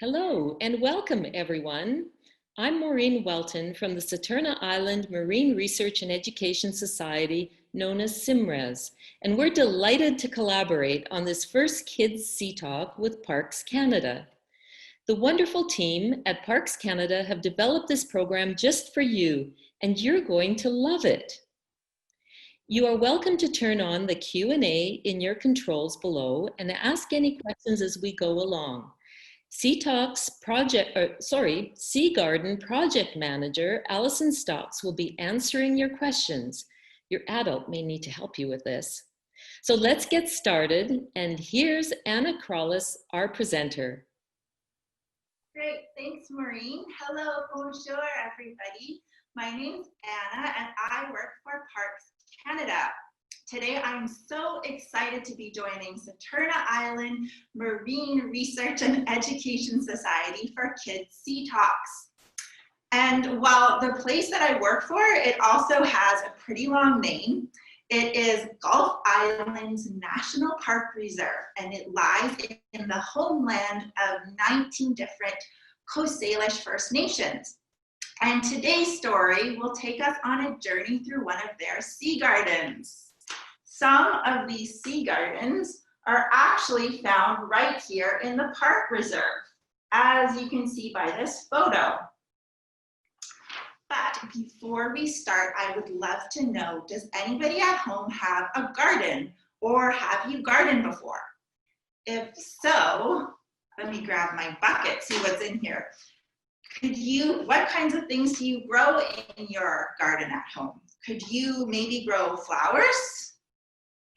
Hello and welcome everyone. I'm Maureen Welton from the Saturna Island Marine Research and Education Society known as SIMRES, and we're delighted to collaborate on this first Kids Sea Talk with Parks Canada. The wonderful team at Parks Canada have developed this program just for you, and you're going to love it. You are welcome to turn on the Q&A in your controls below and ask any questions as we go along. Seatalks Sea Garden Project Manager, Allison Stocks, will be answering your questions. Your adult may need to help you with this. So let's get started, and here's Anna Krollis, our presenter. Great, thanks Maureen. Hello, bonjour everybody. My name's Anna and I work for Parks Canada. Today, I'm so excited to be joining Saturna Island Marine Research and Education Society for Kids Sea Talks. And while the place that I work for, it also has a pretty long name. It is Gulf Islands National Park Reserve, and it lies in the homeland of 19 different Coast Salish First Nations. And today's story will take us on a journey through one of their sea gardens. Some of these sea gardens are actually found right here in the park reserve, as you can see by this photo. But before we start, I would love to know, does anybody at home have a garden, or have you gardened before? If so, let me grab my bucket, see what's in here. What kinds of things do you grow in your garden at home? Could you maybe grow flowers?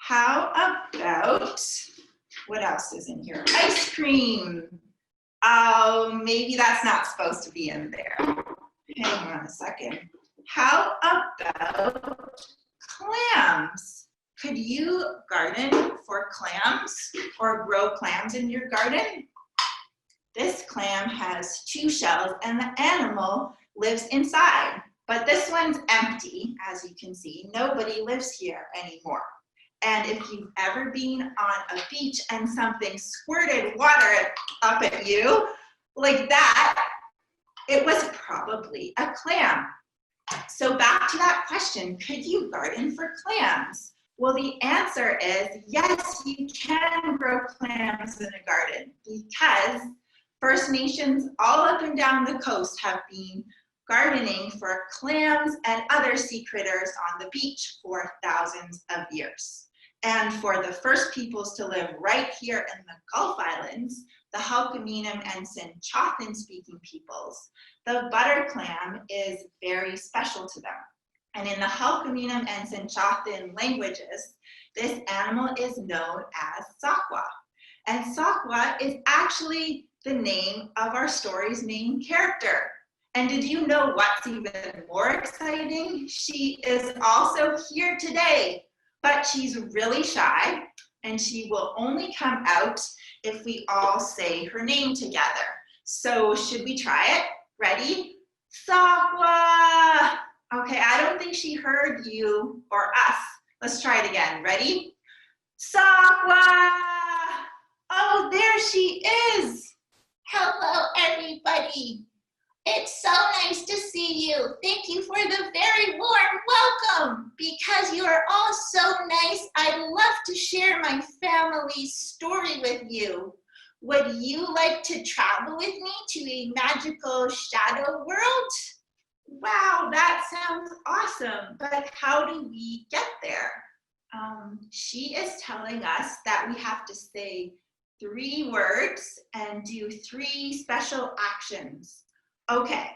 How about, what else is in here? Ice cream. Maybe that's not supposed to be in there. Hang on a second. How about clams? Could you garden for clams or grow clams in your garden? This clam has 2 shells and the animal lives inside, but this one's empty, as you can see. Nobody lives here anymore. And if you've ever been on a beach and something squirted water up at you, like that, it was probably a clam. So back to that question, could you garden for clams? Well, the answer is yes, you can grow clams in a garden, because First Nations all up and down the coast have been gardening for clams and other sea critters on the beach for thousands of years. And for the first peoples to live right here in the Gulf Islands, the Halkominum and Sinchothan speaking peoples, the butter clam is very special to them. And in the Halkominum and Sinchothan languages, this animal is known as Sakwa. And Sakwa is actually the name of our story's main character. And did you know what's even more exciting? She is also here today. But she's really shy, and she will only come out if we all say her name together. So should we try it? Ready? Sakwa! Okay, I don't think she heard you or us. Let's try it again. Ready? Sakwa! Oh, there she is! Hello, everybody. It's so nice to see you. Thank you for the very warm welcome. Because you are all so nice, I'd love to share my family's story with you. Would you like to travel with me to a magical shadow world? Wow, that sounds awesome. But how do we get there? She is telling us that we have to say 3 words and do 3 special actions. Okay,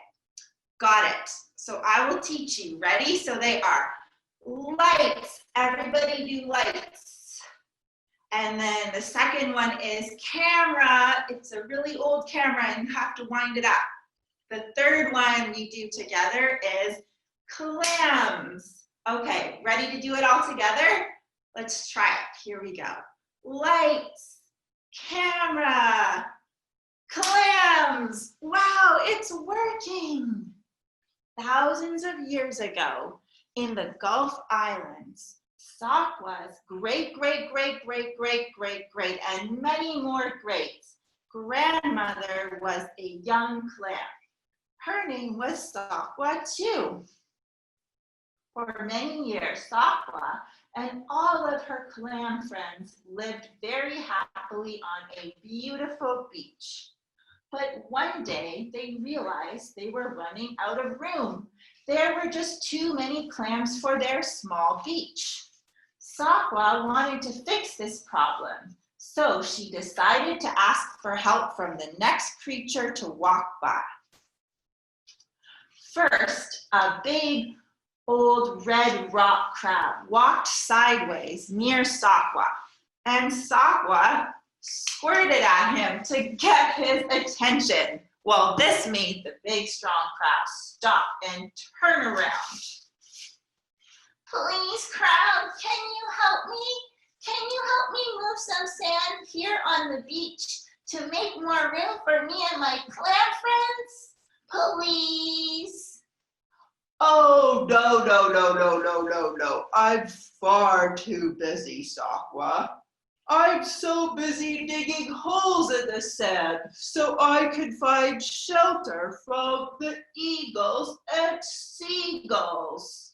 got it. So I will teach you. Ready? So they are lights. Everybody do lights. And then the second one is camera. It's a really old camera and you have to wind it up. The third one we do together is clams. Okay, ready to do it all together? Let's try it. Here we go. Lights, camera, clams. Wow, it's working. Thousands of years ago in the Gulf Islands, Sakwa's great, and many more greats grandmother was a young clam. Her name was Sakwa too. For many years, Sakwa and all of her clam friends lived very happily on a beautiful beach. But one day they realized they were running out of room. There were just too many clams for their small beach. Sakwa wanted to fix this problem, so she decided to ask for help from the next creature to walk by. First, a big old red rock crab walked sideways near Sakwa, and Sakwa squirted at him to get his attention. Well, this made the big strong crab stop and turn around. Please, crowd, can you help me? Can you help me move some sand here on the beach to make more room for me and my clam friends? Please. Oh, no. I'm far too busy, Sakwa. I'm so busy digging holes in the sand so I can find shelter from the eagles and seagulls.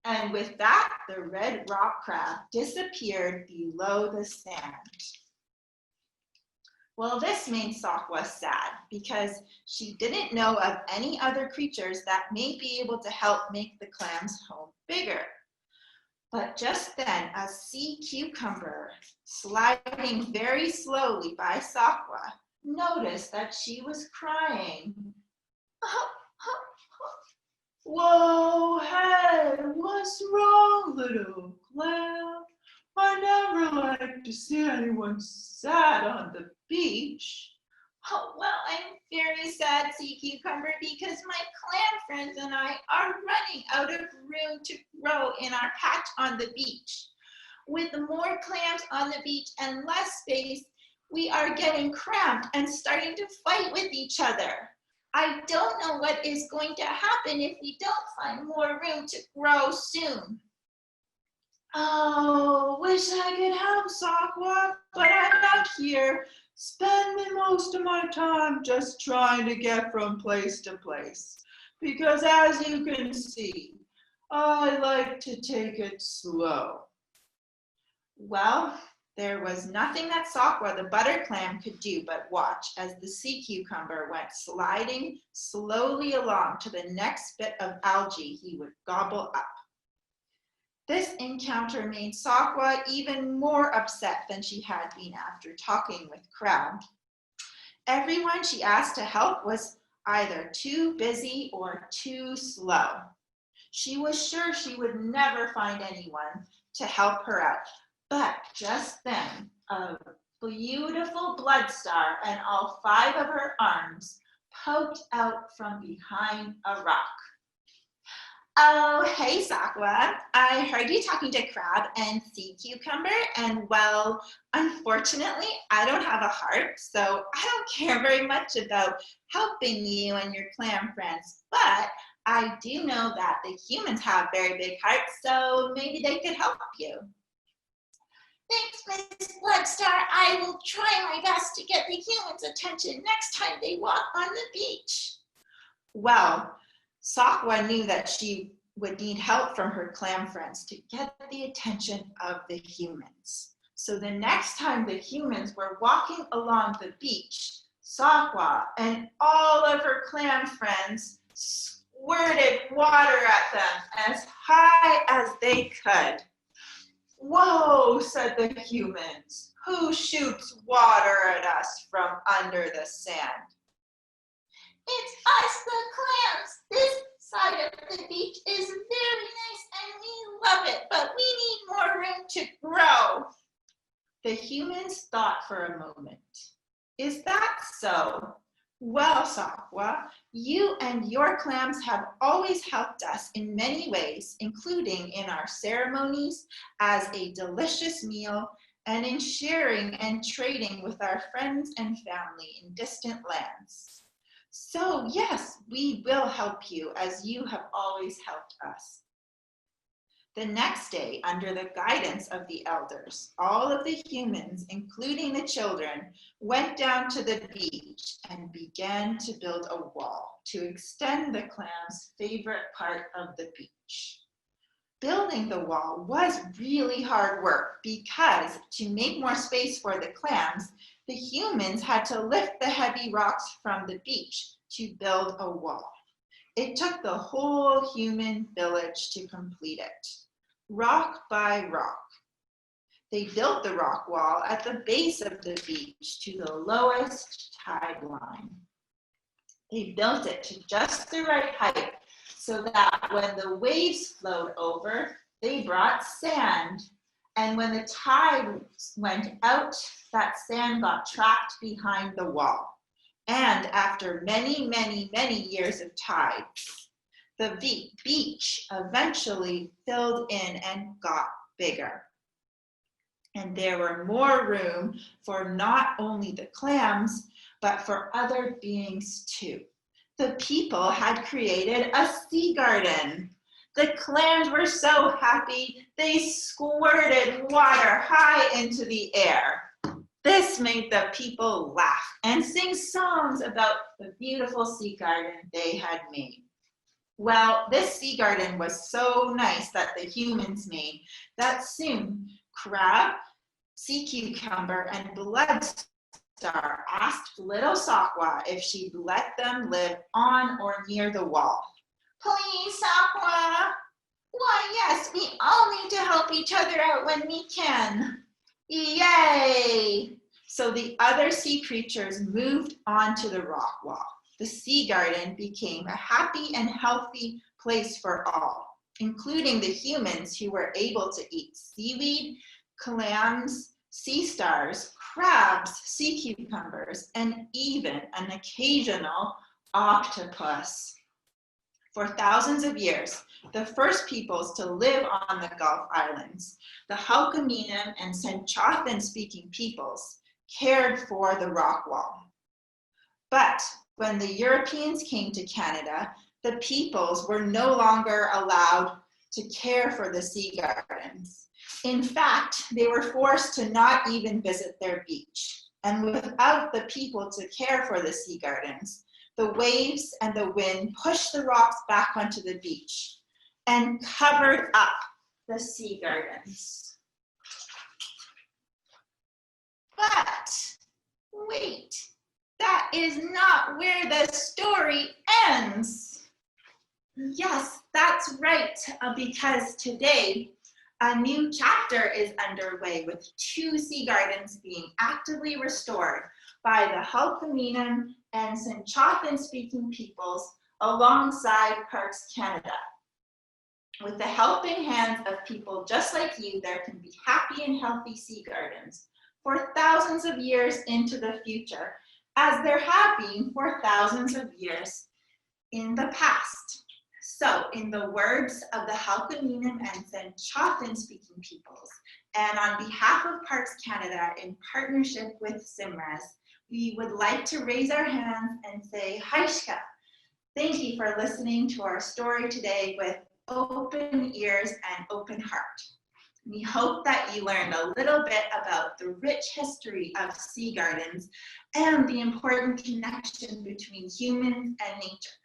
And with that, the red rock crab disappeared below the sand. Well, this made Sakwa sad because she didn't know of any other creatures that may be able to help make the clam's home bigger. But just then, a sea cucumber, sliding very slowly by Sakwa, noticed that she was crying. Whoa, hey, what's wrong, little clam? I never like to see anyone sad on the beach. Oh, well, I'm very sad, sea cucumber, because my clam friends and I are running out of room to grow in our patch on the beach. With more clams on the beach and less space, we are getting cramped and starting to fight with each other. I don't know what is going to happen if we don't find more room to grow soon. Oh, wish I could help, Sakwa, but I'm out here spending most of my time just trying to get from place to place. Because as you can see, I like to take it slow. Well, there was nothing that Sakwa the butter clam could do but watch as the sea cucumber went sliding slowly along to the next bit of algae he would gobble up. This encounter made Sakwa even more upset than she had been after talking with Crab. Everyone she asked to help was either too busy or too slow. She was sure she would never find anyone to help her out. But just then, a beautiful blood star and all 5 of her arms poked out from behind a rock. Oh, hey, Sakwa. I heard you talking to Crab and Sea Cucumber, and well, unfortunately, I don't have a heart, so I don't care very much about helping you and your clam friends, but I do know that the humans have very big hearts, so maybe they could help you. Thanks, Miss Bloodstar. I will try my best to get the humans' attention next time they walk on the beach. Well, Sakwa knew that she would need help from her clam friends to get the attention of the humans. So the next time the humans were walking along the beach, Sakwa and all of her clam friends squirted water at them as high as they could. Whoa, said the humans. Who shoots water at us from under the sand? It's us, the clams. This side of the beach is very nice and we love it, but we need more room to grow. The humans thought for a moment. Is that so? Well, Sakwa, you and your clams have always helped us in many ways, including in our ceremonies, as a delicious meal, and in sharing and trading with our friends and family in distant lands. So yes, we will help you as you have always helped us. The next day, under the guidance of the elders, all of the humans, including the children, went down to the beach and began to build a wall to extend the clams' favorite part of the beach. Building the wall was really hard work because to make more space for the clams, the humans had to lift the heavy rocks from the beach to build a wall. It took the whole human village to complete it, rock by rock. They built the rock wall at the base of the beach to the lowest tide line. They built it to just the right height so that when the waves flowed over, they brought sand. And when the tide went out, that sand got trapped behind the wall. And after many, many, many years of tides, the beach eventually filled in and got bigger. And there were more room for not only the clams, but for other beings too. The people had created a sea garden. The clams were so happy, they squirted water high into the air. This made the people laugh and sing songs about the beautiful sea garden they had made. Well, this sea garden was so nice that the humans made that soon crab, sea cucumber, and bloodstar asked little Sakwa if she'd let them live on or near the wall. Please, Sakwa. Why, yes, we all need to help each other out when we can. Yay! So the other sea creatures moved onto the rock wall. The sea garden became a happy and healthy place for all, including the humans who were able to eat seaweed, clams, sea stars, crabs, sea cucumbers, and even an occasional octopus. For thousands of years, the first peoples to live on the Gulf Islands, the Halkominam and Senchathan-speaking peoples, cared for the rock wall. But when the Europeans came to Canada, the peoples were no longer allowed to care for the sea gardens. In fact, they were forced to not even visit their beach. And without the people to care for the sea gardens, the waves and the wind pushed the rocks back onto the beach and covered up the sea gardens. But wait, that is not where the story ends. Yes, that's right, because today a new chapter is underway with 2 sea gardens being actively restored by the Halkominam and Senchathan-speaking peoples alongside Parks Canada. With the helping hands of people just like you, there can be happy and healthy sea gardens for thousands of years into the future, as there have been for thousands of years in the past. So, in the words of the Halkominam and Senchathan-speaking peoples, and on behalf of Parks Canada in partnership with SIMRES, we would like to raise our hands and say, Haishka, thank you for listening to our story today with open ears and open heart. We hope that you learned a little bit about the rich history of sea gardens and the important connection between humans and nature.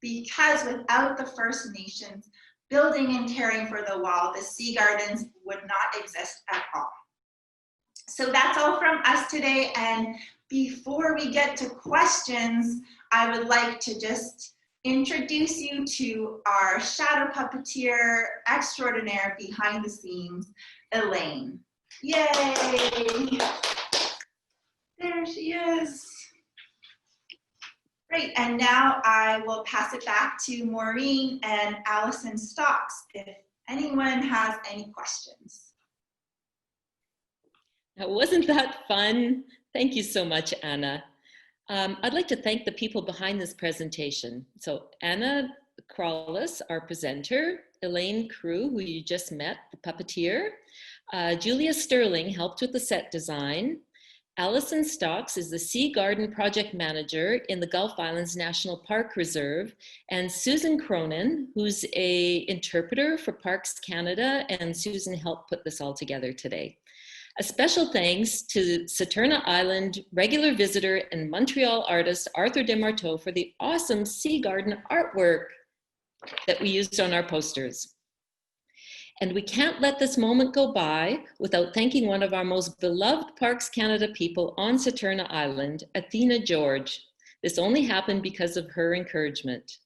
Because without the First Nations building and caring for the wall, the sea gardens would not exist at all. So that's all from us today. And before we get to questions, I would like to just introduce you to our shadow puppeteer extraordinaire behind the scenes, Elaine. Yay! There she is. Great, and now I will pass it back to Maureen and Allison Stocks if anyone has any questions. Now, wasn't that fun? Thank you so much, Anna. I'd like to thank the people behind this presentation. So Anna Crawlis, our presenter, Elaine Crew, who you just met, the puppeteer, Julia Sterling helped with the set design, Allison Stocks is the Sea Garden Project Manager in the Gulf Islands National Park Reserve, and Susan Cronin, who's an interpreter for Parks Canada, and Susan helped put this all together today. A special thanks to Saturna Island regular visitor and Montreal artist Arthur Desmarteau for the awesome sea garden artwork that we used on our posters. And we can't let this moment go by without thanking one of our most beloved Parks Canada people on Saturna Island, Athena George. This only happened because of her encouragement.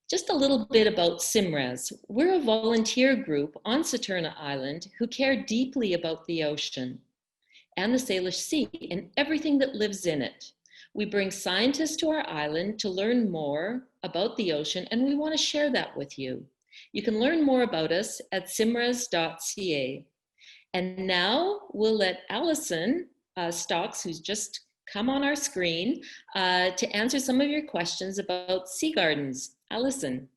Just a little bit about SIMRES. We're a volunteer group on Saturna Island who care deeply about the ocean and the Salish Sea and everything that lives in it. We bring scientists to our island to learn more about the ocean, and we want to share that with you. You can learn more about us at simres.ca. And now we'll let Allison Stocks, who's just come on our screen, to answer some of your questions about sea gardens. Allison.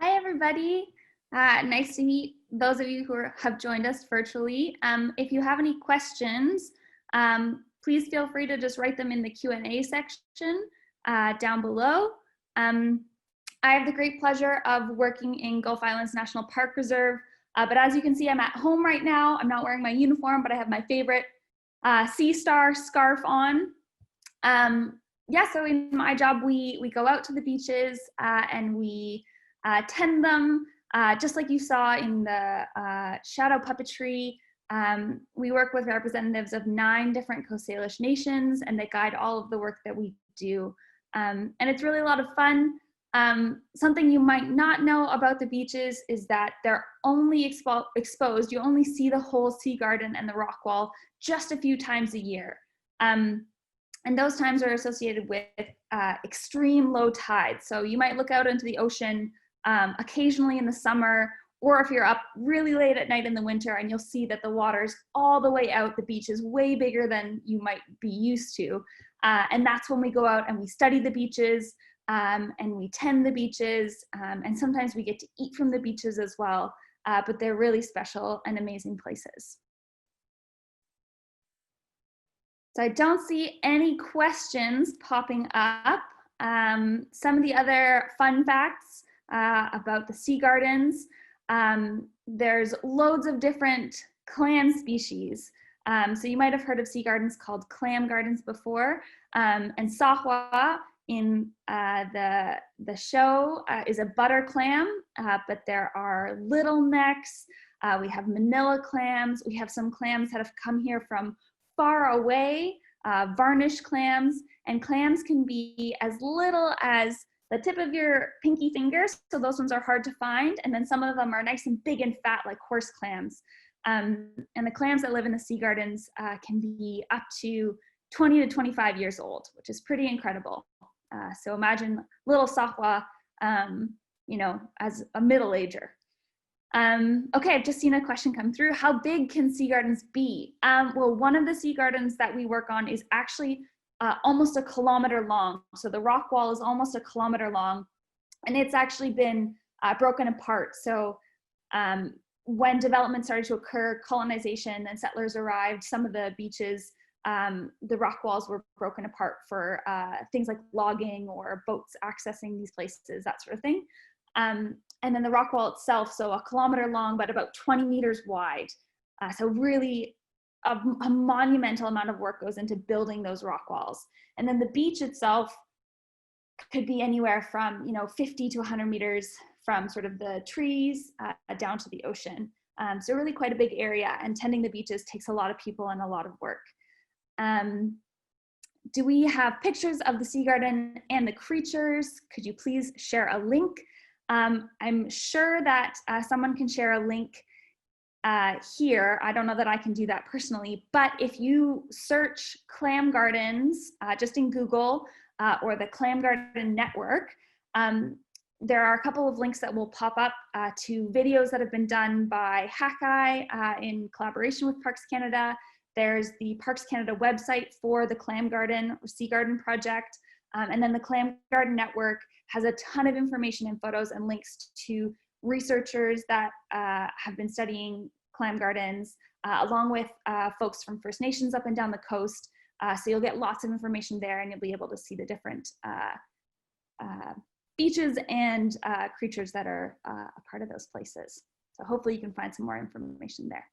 Hi, everybody. Nice to meet those of you who have joined us virtually. If you have any questions, please feel free to just write them in the Q&A section down below. I have the great pleasure of working in Gulf Islands National Park Reserve, but as you can see, I'm at home right now. I'm not wearing my uniform, but I have my favorite Sea Star scarf on. Yeah, so in my job, we go out to the beaches and we tend them, just like you saw in the shadow puppetry. We work with representatives of 9 different Coast Salish nations, and they guide all of the work that we do. And it's really a lot of fun. Something you might not know about the beaches is that they're only exposed. You only see the whole sea garden and the rock wall just a few times a year. And those times are associated with extreme low tide. So you might look out into the ocean occasionally in the summer, or if you're up really late at night in the winter, and you'll see that the water's all the way out, the beach is way bigger than you might be used to. And that's when we go out and we study the beaches, and we tend the beaches, and sometimes we get to eat from the beaches as well, but they're really special and amazing places. So I don't see any questions popping up. Some of the other fun facts about the sea gardens, there's loads of different clam species. So you might have heard of sea gardens called clam gardens before, and Sahwa in the show is a butter clam, but there are little necks, we have manila clams, we have some clams that have come here from far away, varnish clams, and clams can be as little as the tip of your pinky fingers, so those ones are hard to find, and then some of them are nice and big and fat like horse clams. And the clams that live in the sea gardens can be up to 20 to 25 years old, which is pretty incredible. So imagine little Sahwa, you know, as a middle-ager. Okay, I've just seen a question come through. How big can sea gardens be? Well, one of the sea gardens that we work on is actually almost 1 kilometer long. So the rock wall is almost 1 kilometer long, and it's actually been broken apart. So when development started to occur, colonization and settlers arrived, some of the beaches, the rock walls were broken apart for things like logging or boats accessing these places, that sort of thing. And then the rock wall itself, so 1 kilometer long, but about 20 meters wide. So really a monumental amount of work goes into building those rock walls. And then the beach itself could be anywhere from, 50 to 100 meters from sort of the trees down to the ocean. So really quite a big area, and tending the beaches takes a lot of people and a lot of work. Do we have pictures of the sea garden and the creatures? Could you please share a link? I'm sure that someone can share a link here. I don't know that I can do that personally, but if you search clam gardens just in Google or the Clam Garden Network, there are a couple of links that will pop up to videos that have been done by Hackeye in collaboration with Parks Canada. There's the Parks Canada website for the Clam Garden or Sea Garden project. And then the Clam Garden Network has a ton of information and photos and links to researchers that have been studying clam gardens, along with folks from First Nations up and down the coast. So you'll get lots of information there, and you'll be able to see the different beaches and creatures that are a part of those places. So hopefully you can find some more information there.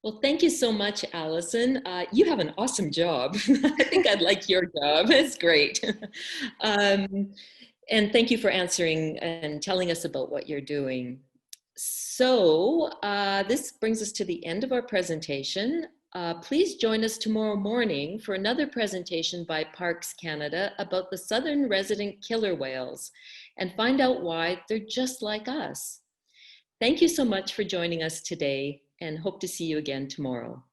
Well, thank you so much, Allison. You have an awesome job. I think I'd like your job. It's great. And thank you for answering and telling us about what you're doing. So this brings us to the end of our presentation. Please join us tomorrow morning for another presentation by Parks Canada about the southern resident killer whales and find out why they're just like us. Thank you so much for joining us today, and hope to see you again tomorrow.